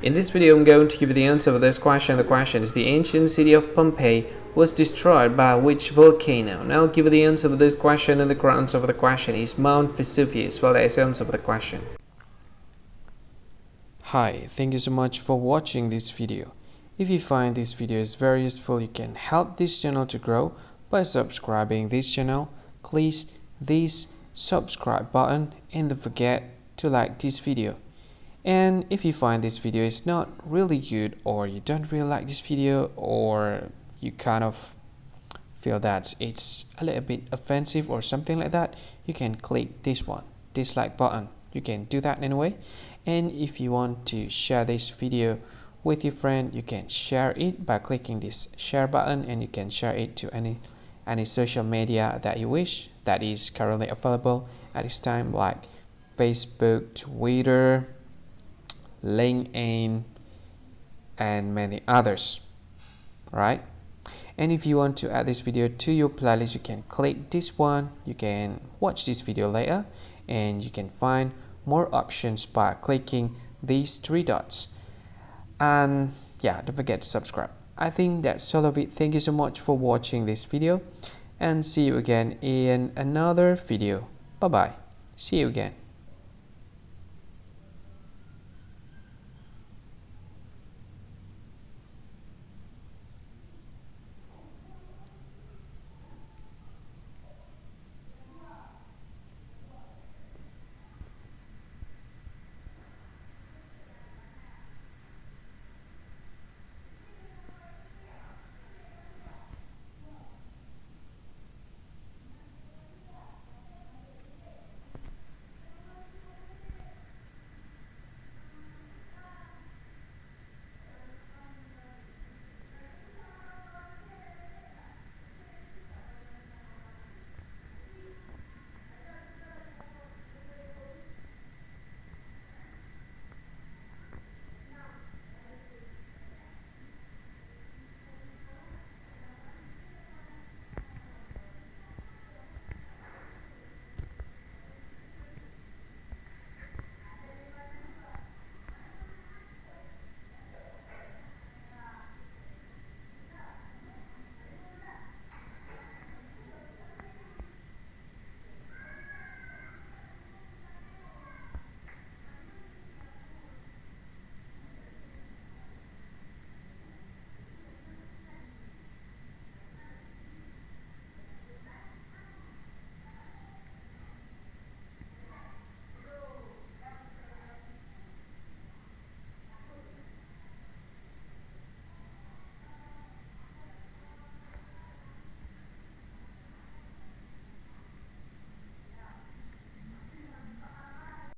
In this video, I'm going to give you the answer for this question. The question is: the ancient city of Pompeii was destroyed by which volcano? Now I'll give you the answer for this question, and the correct answer for the question is Mount Vesuvius. Well, that is the answer for the question. Hi, thank you so much for watching this video. If you find this video is very useful, you can help this channel to grow by subscribing this channel. Click this subscribe button and don't forget to like this video. And if you find this video is not really good, or you don't really like this video, or you kind of feel that it's a little bit offensive or something like that, you can click this one, dislike button. You can do that anyway. And if you want to share this video with your friend, you can share it by clicking this share button, and you can share it to any social media that you wish that is currently available at this time, like Facebook, Twitter, LinkedIn, and many others. Right? And if you want to add this video to your playlist, you can click this one. You can watch this video later, and you can find more options by clicking these three dots. And yeah, don't forget to subscribe. I think that's all of it. Thank you so much for watching this video, and see you again in another video. Bye bye. See you again.